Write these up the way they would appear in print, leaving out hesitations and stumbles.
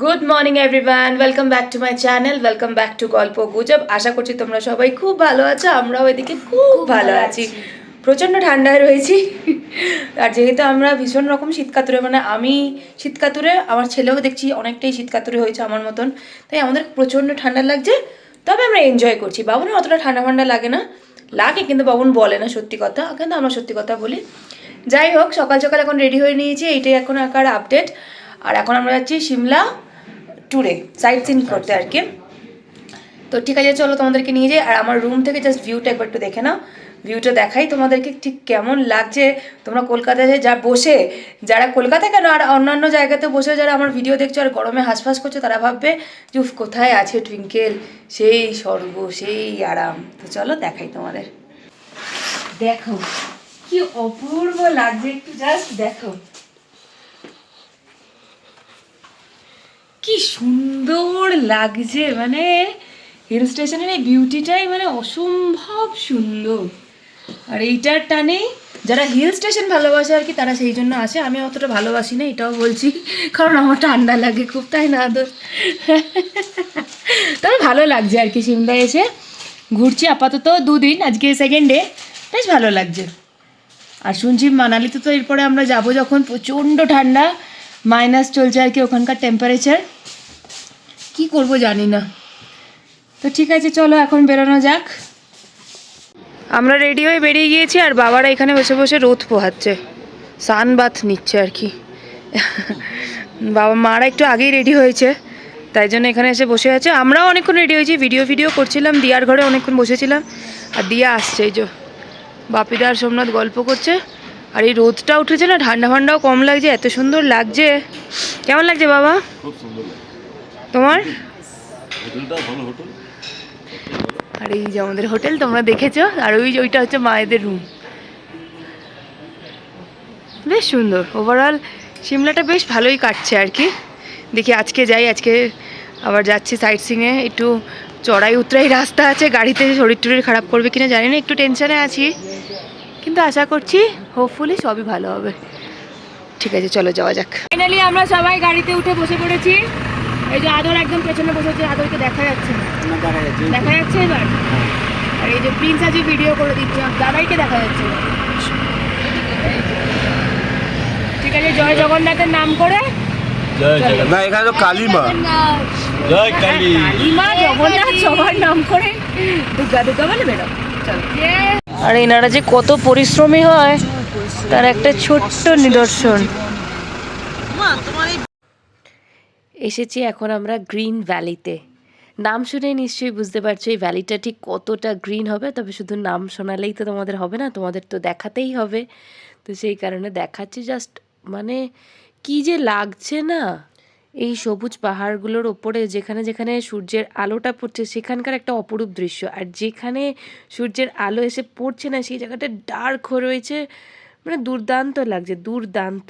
Good morning everyone, welcome back to my channel, welcome back to গল্প গুজব। আশা করছি তোমরা সবাই খুব ভালো আছো, আমরাও এদিকে খুব ভালো আছি। প্রচণ্ড ঠান্ডায় রয়েছি আর যেহেতু আমরা ভীষণ রকম শীতকাতুরে, মানে আমি শীতকাতুরে, আমার ছেলেও দেখছি অনেকটাই শীতকাতুরে হয়েছে আমার মতন, তাই আমাদের প্রচণ্ড ঠান্ডা লাগছে। তবে আমরা এনজয় করছি। বাবুনের অতটা ঠান্ডা ঠান্ডা লাগে না, লাগে কিন্তু বাবুন বলে না সত্যি কথা, কিন্তু আমরা সত্যি কথা বলি। যাই হোক, সকাল সকাল এখন রেডি হয়ে নিয়েছি, এইটাই এখন একার আপডেট। আর এখন আমরা যাচ্ছি সিমলা ট্যুরে, সাইট সিন করতে আর কি। তো ঠিক আছে, চলো তোমাদেরকে নিয়ে যাই। আর আমার রুম থেকে জাস্ট ভিউটা একবার একটু দেখে নাও, ভিউটা দেখাই তোমাদেরকে ঠিক কেমন লাগছে। তোমরা কলকাতায় যা বসে, যারা কলকাতায় কেন আর অন্যান্য জায়গাতে বসে যারা আমার ভিডিও দেখছো আর গরমে হাঁসফাঁস করছো, তারা ভাববে যে উফ কোথায় আছে টুইঙ্কেল, সেই স্বর্গ, সেই আরাম। তো চলো দেখাই তোমাদের। দেখো কি অপূর্ব লাগছে, একটু জাস্ট দেখো কি সুন্দর লাগছে। মানে হিল স্টেশনের এই বিউটিটাই মানে অসম্ভব সুন্দর। আর এইটার টানে যারা হিল স্টেশন ভালোবাসে আর কি, তারা সেই জন্য আসে। আমি অতটা ভালোবাসি না, এটাও বলছি, কারণ আমার ঠান্ডা লাগে খুব, তাই না আদর? তবে ভালো লাগছে আর কি, সিমলায় এসে ঘুরছি আপাতত 2 দিন, আজকে সেকেন্ড ডে, বেশ ভালো লাগছে। আর শুনছি মানালিতে তো এরপরে আমরা যাব যখন, প্রচণ্ড ঠান্ডা, মাইনাস চলছে আর কি ওখানকার টেম্পারেচার। কি করব জানি না। তো ঠিক আছে, চলো এখন বেরোনো যাক। আমরা রেডি হয়ে বেরিয়ে গিয়েছি, আর বাবারা এখানে বসে বসে রোদ পোহাচ্ছে, সান বাথ নিচ্ছে আর কি। বাবা মারা একটু আগেই রেডি হয়েছে, তাই জন্য এখানে এসে বসে আছে। আমরাও অনেকক্ষণ রেডি হয়েছি, ভিডিও করছিলাম, দিয়ার ঘরে অনেকক্ষণ বসেছিলাম। আর দিয়া আসছে, এই যে বাপিদা আর সোমনাথ গল্প করছে। আর এই রোদটা উঠেছে না, ঠান্ডা ঠান্ডাও কম লাগছে, এত সুন্দর লাগছে। কেমন লাগছে বাবা? খুব সুন্দর তোমার? হোটেলটা ভালো হোটেল। আর এই যে আমাদের হোটেল তোমরা দেখেছো, আর ওইটা হচ্ছে মায়েদের রুম। বেশ সুন্দর ওভারঅল, সিমলাটা বেশ ভালোই কাটছে আর কি। দেখি আজকে যাই, আজকে আবার যাচ্ছি সাইট সিংয়ে। একটু চড়াই উতরাই রাস্তা আছে, গাড়িতে শরীর টরীর খারাপ করবে কিনা জানি না, একটু টেনশনে আছি, কিন্তু আশা করছি হোপফুলি সবই ভালো হবে। ঠিক আছে, চলো যাওয়া যাক। ফাইনালি আমরা সবাই গাড়িতে উঠে বসে পড়েছি। এই যে আদর একদম পেছনে বসেছে, আদরকে দেখা যাচ্ছে না, দেখা যাচ্ছে এবার। আর এই যে প্রিন্স আজ ভিডিও করে দিচ্ছে, দাদাইকে দেখা যাচ্ছে না। ঠিক আছে, জয় জগন্নাথের নাম করে। জয় জগন্নাথ। না, এখানে তো কালীমা। জয় কালী। কালীমা জগন্নাথ সবার নাম করে দুর্গা দুর্গা বলে বেরো। আর এনারা যে কত পরিশ্রমী হয় তার একটা ছোট্ট নিদর্শন। এসেছি এখন আমরা গ্রিন ভ্যালিতে। নাম শুনে নিশ্চয়ই বুঝতে পারছো এই ভ্যালিটা ঠিক কতটা গ্রিন হবে। তবে শুধু নাম শোনালেই তো তোমাদের হবে না, তোমাদের তো দেখাতেই হবে। তো সেই কারণে দেখাচ্ছি জাস্ট, মানে কি যে লাগছে না এই সবুজ পাহাড়গুলোর ওপরে, যেখানে যেখানে সূর্যের আলোটা পড়ছে সেখানকার একটা অপরূপ দৃশ্য। আর যেখানে সূর্যের আলো এসে পড়ছে না সেই জায়গাটা ডার্ক হয়ে রয়েছে, মানে দুর্দান্ত লাগছে, দুর্দান্ত।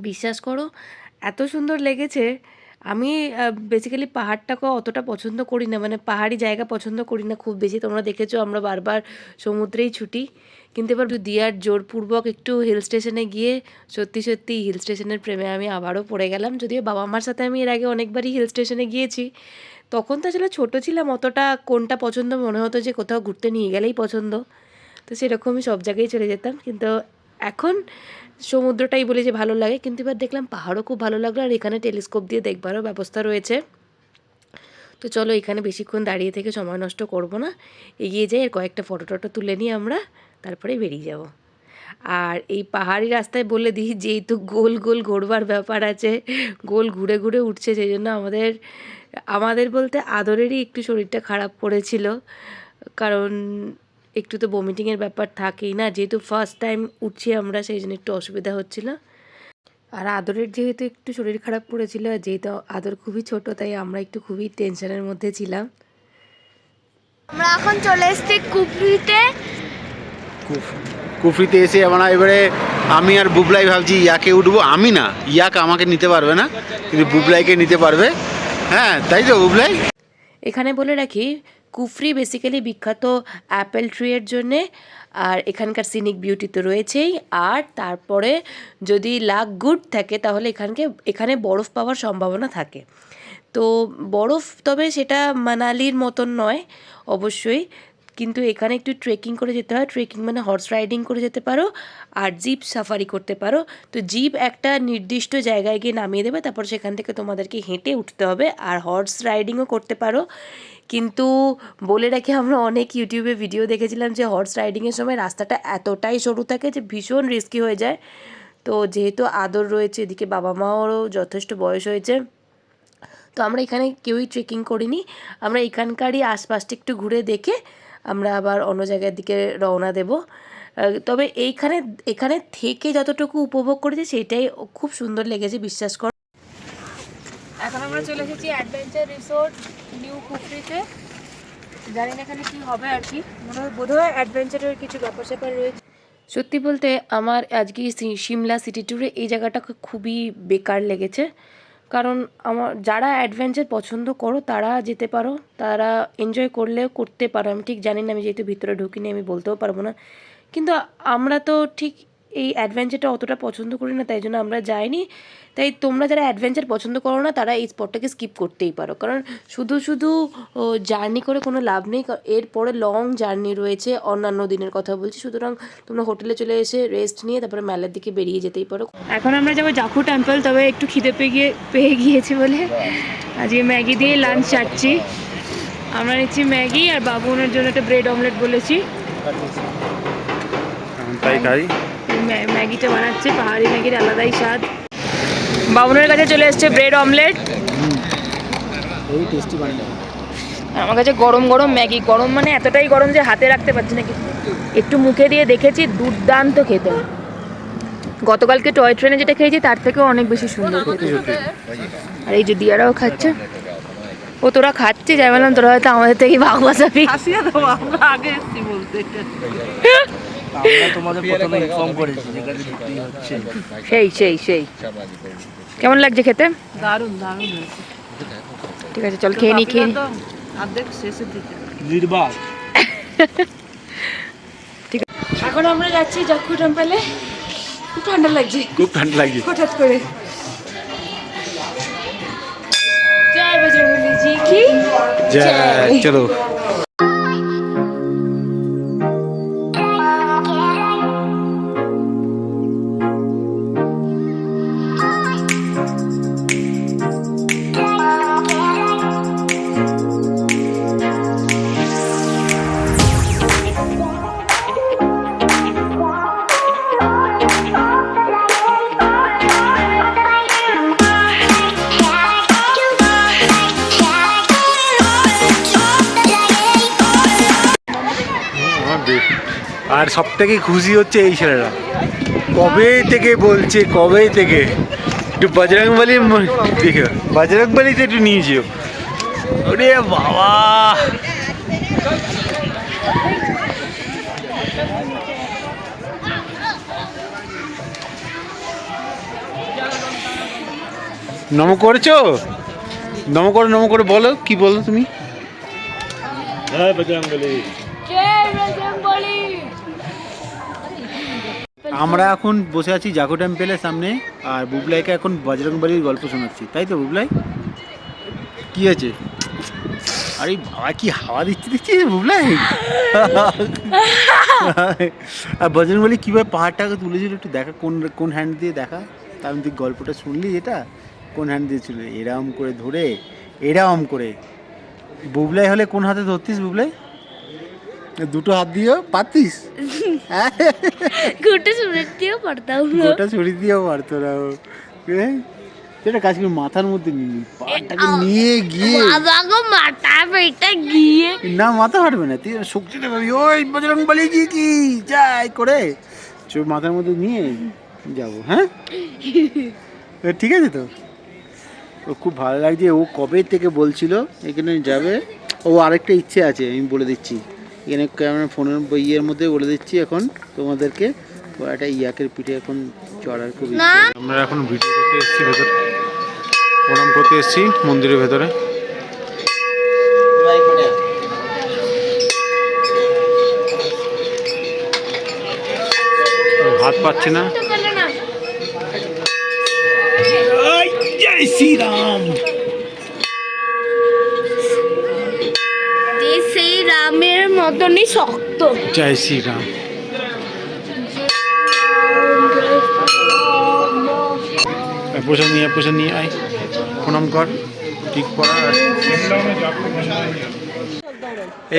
বিশ্বাস করো এত সুন্দর লেগেছে। আমি বেসিক্যালি পাহাড়টাকে অতটা পছন্দ করি না, মানে পাহাড়ি জায়গা পছন্দ করি না খুব বেশি। তোমরা দেখেছো আমরা বারবার সমুদ্রেই ছুটি, কিন্তু এবার দিয়ার জোরপূর্বক একটু হিল স্টেশনে গিয়ে সত্যি সত্যি হিল স্টেশনের প্রেমে আমি আবারও পড়ে গেলাম। যদিও বাবা মার সাথে আমি এর আগে অনেকবারই হিল স্টেশনে গিয়েছি, তখন তো আসলে ছোটো ছিলাম, অতটা কোনটা পছন্দ মনে হতো যে কোথাও ঘুরতে নিয়ে গেলেই পছন্দ, তো সেরকমই সব জায়গায় চলে যেতাম। কিন্তু এখন সমুদ্রটাই বলে যে ভালো লাগে, কিন্তু এবার দেখলাম পাহাড়ও খুব ভালো লাগলো। আর এখানে টেলিস্কোপ দিয়ে দেখবারও ব্যবস্থা রয়েছে। তো চলো এখানে বেশিক্ষণ দাঁড়িয়ে থেকে সময় নষ্ট করব না, এগিয়ে যাই আর কয়েকটা ফটো টটো তুলে নিয়ে আমরা তারপরে বেরিয়ে যাব। আর এই পাহাড়ি রাস্তায় বলে দিই, যেহেতু গোল গোল ঘোরবার ব্যাপার আছে, গোল ঘুরে ঘুরে উঠছে, সেই জন্য আমাদের বলতে আদরেরই একটু শরীরটা খারাপ করেছিল, কারণ একটু তো বমিটিংয়ের ব্যাপার থাকেই না, যেহেতু ফার্স্ট টাইম উঠছি আমরা, সেই জন্য একটু অসুবিধা হচ্ছিল। আর আদরের যেহেতু একটু শরীর খারাপ করেছিল, আর যেহেতু আদর খুবই ছোট, তাই আমরা একটু খুবই টেনশনের মধ্যে ছিলাম। আমরা এখন চলে এসেছি কুফরিতে। কুফরিতে এসে আমরা এবারে আমি আর বুবলাই ভাবছি ইয়াকে উঠবো। আমি না, ইয়াক আমাকে নিতে পারবে না, কিন্তু বুবলাইকে নিতে পারবে। হ্যাঁ তাই তো বুবলাই? এখানে বলে রাখি, কুফরি বেসিক্যালি বিখ্যাত অ্যাপেল ট্রিয়ের জন্যে, আর এখানকার সিনিক বিউটি তো রয়েছেই, আর তারপরে যদি লাক গুড থাকে তাহলে এখানে বরফ পাওয়ার সম্ভাবনা থাকে। তো বরফ, তবে সেটা মানালির মতন নয় অবশ্যই, কিন্তু এখানে একটু ট্রেকিং করে যেতে হয়। ট্রেকিং মানে হর্স রাইডিং করে যেতে পারো আর জিপ সাফারি করতে পারো। তো জিপ একটা নির্দিষ্ট জায়গায় গিয়ে নামিয়ে দেবে, তারপর সেখান থেকে তোমাদেরকে হেঁটে উঠতে হবে, আর হর্স রাইডিংও করতে পারো। কিন্তু বলে রাখি, আমরা অনেক ইউটিউবে ভিডিও দেখেছিলাম যে হর্স রাইডিংয়ের সময় রাস্তাটা এতটাই সরু থাকে যে ভীষণ রিস্কি হয়ে যায়। তো যেহেতু আদর রয়েছে, এদিকে বাবা মাওরও যথেষ্ট বয়স হয়েছে, তো আমরা এখানে কেউই ট্রেকিং করিনি। আমরা এখানকারই আশপাশটা একটু ঘুরে দেখে আমরা আবার অন্য জায়গার দিকে রওনা দেব। তবে এখানে থেকে যতটুকু উপভোগ করেছি সেটাই খুব সুন্দর লেগেছে, বিশ্বাস কর। এখন আমরা চলে এসেছি অ্যাডভেঞ্চার রিসোর্ট নিউ কুফরিতে। জানি না এখানে কী হবে আর কি, বোধহয় অ্যাডভেঞ্চারের কিছু ব্যাপার স্যাপার রয়েছে। সত্যি বলতে আমার আজকে সিমলা সিটি ট্যুরে এই জায়গাটা খুবই বেকার লেগেছে, কারণ যারা অ্যাডভেঞ্চার পছন্দ করো তারা যেতে পারো, তারা এনজয় করলেও করতে পারো। আমি ঠিক জানি না, আমি যেহেতু ভিতরে ঢুকিনি আমি বলতেও পারবো না, কিন্তু আমরা তো ঠিক এই অ্যাডভেঞ্চারটা অতটা পছন্দ করি না, তাই জন্য আমরা যাইনি। তাই তোমরা যারা অ্যাডভেঞ্চার পছন্দ করো না তারা এই স্পটটাকে স্কিপ করতেই পারো, কারণ শুধু জার্নি করে কোনো লাভ নেই। এরপরে লং জার্নি রয়েছে, অন্যান্য দিনের কথা বলছি, সুতরাং তোমরা হোটেলে চলে এসে রেস্ট নিয়ে তারপরে মেলার দিকে বেরিয়ে যেতেই পারো। এখন আমরা যাবো জাখু টেম্পল, তবে একটু খিদে পেয়ে গিয়েছি বলে আজকে ম্যাগি দিয়ে লাঞ্চ চাচ্ছি। আমরা নিচ্ছি ম্যাগি, আর বাবুনের জন্য একটা ব্রেড অমলেট বলেছি, তাই খাই। ম্যাগিটা বানাচ্ছে, পাহাড়ি ম্যাগির আলাদাই স্বাদ। বাবুনের কাছে চলে এসছে ব্রেড অমলেট, আমার কাছে গরম গরম ম্যাগি। গরম মানে এতটাই গরম যে হাতে রাখতে পারছি না, একটু মুখে দিয়ে দেখেছি, দুর্দান্ত খেতে। গতকালকে টয় ট্রেনে যেটা খেয়েছি তার থেকেও অনেক বেশি সুন্দর খেতে। আর এই যে দিয়ারাও খাচ্ছে, ও তোরা খাচ্ছিস, যাই বললাম তোরা হয়তো আমাদের থেকে ভাগ বাঁচাবি। সেই কেমন লাগছে খেতে? দারুণ ঠিক আছে, চল খেয়ে নি। অর্ধেক শেষের দিকে ঠিক আছে, এখন আমরা যাচ্ছি জাখু টেম্পলে। খুব ঠান্ডা লাগছে হঠাৎ করে। জয় বজরংবলী জি কি জয়। চলো। আর সব থেকে খুশি হচ্ছে এই ছেলেরা, কবে থেকে একটু বজরংবলী দেখো, বজরংবলীতে একটু নিয়ে যেও। ওরে বাবা, নম করেছো? নম করে বলো, কি বলো তুমি? জয় বজরংবলী। আমরা এখন বসে আছি জাখু টেম্পলের সামনে, আর বুবলাইকে এখন বজরংবলীর গল্প শোনাচ্ছি, তাই তো বুবলাই? কি আছে? আরে বাবা, কি হাওয়া দিচ্ছিস বুবলাই! আর বজরংবলী কীভাবে পাহাড়টাকে তুলেছিল একটু দেখা, কোন হ্যান্ড দিয়ে দেখা, তার তুই গল্পটা শুনলি, এটা কোন হ্যান্ড দিয়ে ছিল, এরম করে ধরে, এরম করে। বুবলাই হলে কোন হাতে ধরতিস বুবলাই? দুটো হাত দিয়েও পারতিস? গোটা ছুরি দিয়েও পারতো না। সেটা কাজ করে মাথার মধ্যে পাটাকে নিয়ে গিয়ে না, মাথা ফাটবে না, তুই শক্তিটা পাবি। ওই বজরংবলী কি যাই করে মাথার মধ্যে নিয়ে যাবো। হ্যাঁ, ঠিক আছে তো। ও খুব ভালো লাগছে, ও কবে থেকে বলছিল এখানে যাবে। ও আরেকটা ইচ্ছে আছে, আমি বলে দিচ্ছি এখানে ক্যামেরা ফোনের ইয়ের মধ্যে বলে দিচ্ছি এখন তোমাদেরকে। ও একটা ইয়াকের পিঠে এখন চড়ার খুব ইচ্ছে। আমরা এখন ভিডিও করতে এসেছি ভেতরে, প্রণাম করতে এসেছি মন্দিরের ভেতরে। পাচ্ছে না। জয় শ্রীরাম। সেই রামের মতনই শক্ত। জয় শ্রীরাম। প্রসাদ নিয়ে আয়, প্রণাম কর, ঠিক করা।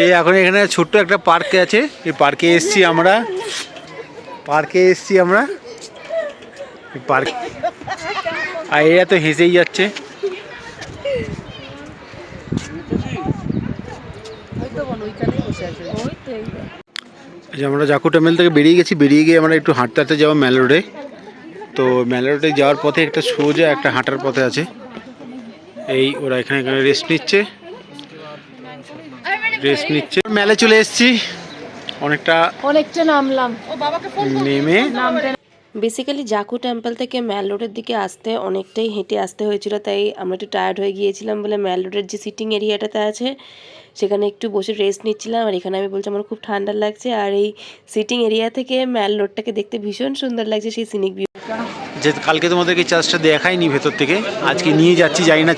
এই এখন এখানে ছোট্ট একটা পার্ক আছে, এই পার্কে এসছি আমরা। পার্ক আর এরা তো হেসেই যাচ্ছে। আমরা জাকু টেম্পল থেকে বেরিয়ে গিয়ে আমরা একটু হাঁটতে যাবো ম্যাল রোডে। তো ম্যাল রোডে যাওয়ার পথে একটা সোজা একটা হাঁটার পথে আছে, এই ওরা এখানে রেস্ট নিচ্ছে। মেলে চলে এসেছি, অনেকটা নামলাম নেমে। বেসিক্যালি জাকু টেম্পল থেকে ম্যাল রোডের দিকে আসতে অনেকটাই হেঁটে আসতে হয়েছিল, তাই আমরা একটু টায়ার্ড হয়ে গিয়েছিলাম বলে ম্যাল রোডের যে সিটিং এরিয়াটাতে আছে সেখানে একটু বসে রেস্ট নিচ্ছিলাম। আর এখানে আমি বলছি আমার খুব ঠান্ডা লাগছে, আর এই সিটিং এরিয়া থেকে ম্যাল রোডটাকে দেখতে ভীষণ সুন্দর লাগছে, সেই সিনিক ভিউ। যে কালকে তোমাদেরকে চার্জটা দেখাইনি ভেতর থেকে, আজকে নিয়ে যাচ্ছি, জানি না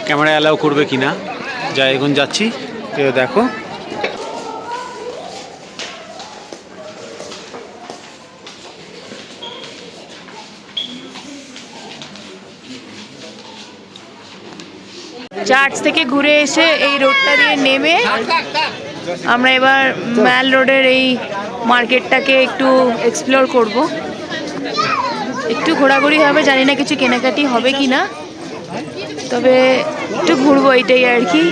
ক্যামেরা অ্যালাউ করবে কিনা। যাই এখন যাচ্ছি, দেখো চার্চ থেকে ঘুরে এসে এই রোডটা দিয়ে নেমে আমরা এবার ম্যাল রোডের এই মার্কেটটাকে একটু এক্সপ্লোর করব। একটু ঘোরাঘুরি হবে, জানি না কিছু কেনাকাটি হবে কি না, তবে একটু ঘুরবো, এটাই আর কি।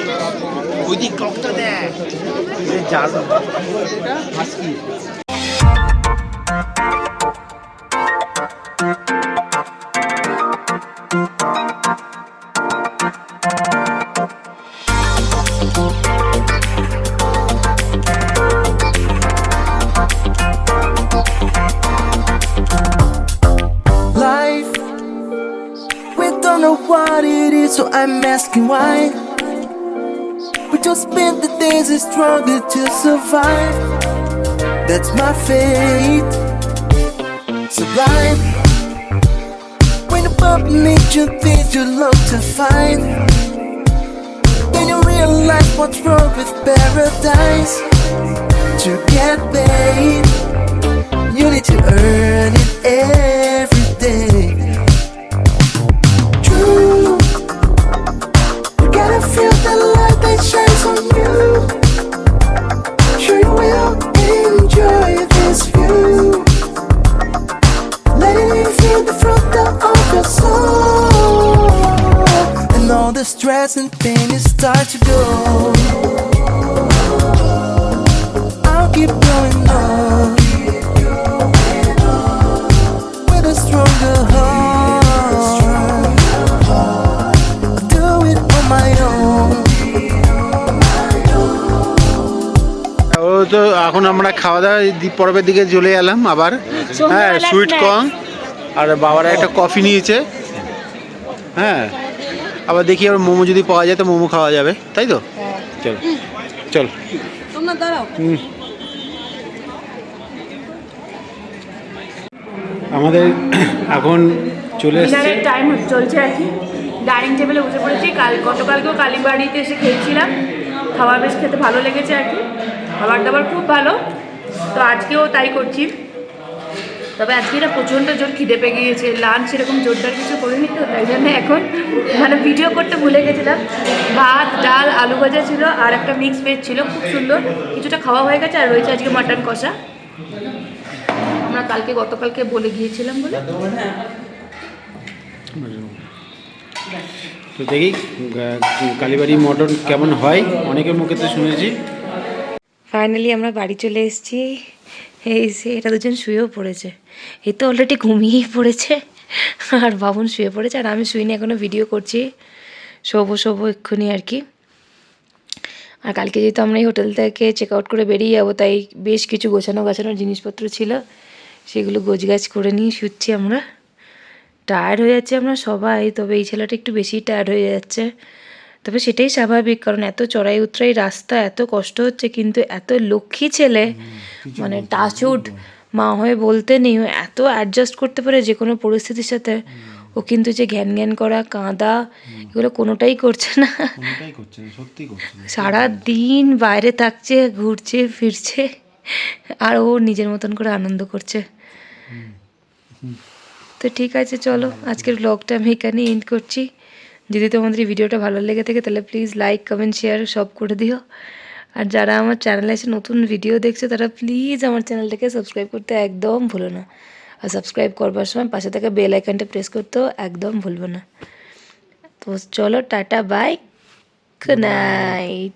Life, we don't know what it is, so I'm asking why. We just spend the days and struggle to survive. That's my fate. Sublime. When above nature things you love to find, then you realize what's wrong with paradise. To get paid, you need to earn it every day. True, you gotta feel the light that shines on you. Sure you will enjoy this view. Letting you feel the fruit of your soul, and all the stress and pain is start to go. I'll keep going on with a stronger heart. I'll do it on my own. ও তো এখন আমরা খাওয়া দাওয়া পর্বের দিকে চলে এলাম আবার। হ্যাঁ, সুইট কর্ন আর বাবারা একটা কফি নিয়েছে। হ্যাঁ, আবার দেখি আবার মোমো যদি পাওয়া যায় তো মোমো খাওয়া যাবে, তাই তো? চল চল। তোমরা দাঁড়াও। আমাদের এখন চলে এসেছে টাইম চলছে আর কি, ডাইনিং টেবিলে বসে পড়েছি। গতকালকেও কালীবাড়িতে এসে খেয়েছিলাম, খাবার বেশ খেতে ভালো লেগেছে আর কি, খাবার দাবার খুব ভালো, তো আজকেও তাই করছি। তবে আজকে এটা প্রচণ্ড জোর খিদে পেয়ে গিয়েছে, লাঞ্চ এরকম জোরদার কিছু করিনি, তো তাই জন্য এখন ভিডিও করতে ভুলে গেছিলাম। ভাত, ডাল, আলু ভাজা ছিল আর একটা মিক্স ভেজ ছিল, খুব সুন্দর, কিছুটা খাওয়া হয়ে গেছে। আর রয়েছে আজকে মাটন কষা, আমরা গতকালকে বলে গিয়েছিলাম বলে। তো দেখি কালীবাড়ি মটন কেমন হয়, অনেকের মুখে তো শুনেছি। ফাইনালি আমরা বাড়ি চলে এসেছি। এই যে এটা দুজন শুয়েও পড়েছে, এই তো অলরেডি ঘুমিয়েই পড়েছে, আর বাবুন শুয়ে পড়েছে, আর আমি শুইনি, এখনও ভিডিও করছি। শোবো এক্ষুনি আর কি। আর কালকে যেহেতু আমরা এই হোটেল থেকে চেক আউট করে বেরিয়ে যাবো, তাই বেশ কিছু গোছানোর জিনিসপত্র ছিল, সেগুলো গোছগাছ করে নিয়ে শুচ্ছি আমরা। টায়ার্ড হয়ে যাচ্ছে আমরা সবাই, তবে এই ছেলেটা একটু বেশি টায়ার্ড হয়ে যাচ্ছে, তবে সেটাই স্বাভাবিক, কারণ এত চড়াই উতরাই রাস্তা, এত কষ্ট হচ্ছে, কিন্তু এত লক্ষ্মী ছেলে, টাচউড, মা হয়ে বলতে নেই, ও এত অ্যাডজাস্ট করতে পারে যে কোনো পরিস্থিতির সাথে। ও কিন্তু যে ঘ্যান ঘ্যান করা, কাঁদা, এগুলো কোনোটাই করছে না। কোনোটাই করছে না, সত্যি করছে না। সারা দিন বাইরে থাকছে, ঘুরছে ফিরছে, আর ও নিজের মতন করে আনন্দ করছে। তো ঠিক আছে, চলো আজকের ব্লগটা আমি এখানে এন্ড করছি। যদি তোমাদের এই ভিডিওটা ভালো লেগে থাকে তাহলে প্লিজ লাইক, কমেন্ট, শেয়ার সব করে দিও। আর যারা আমার চ্যানেলে এসে নতুন ভিডিও দেখছে তারা প্লিজ আমার চ্যানেলটাকে সাবস্ক্রাইব করতে একদম ভুলো না। আর সাবস্ক্রাইব করবার সময় পাশে থাকা বেল আইকনটা প্রেস করতেও একদম ভুলবো না। তো চলো, টাটা, বাই, গুড নাইট।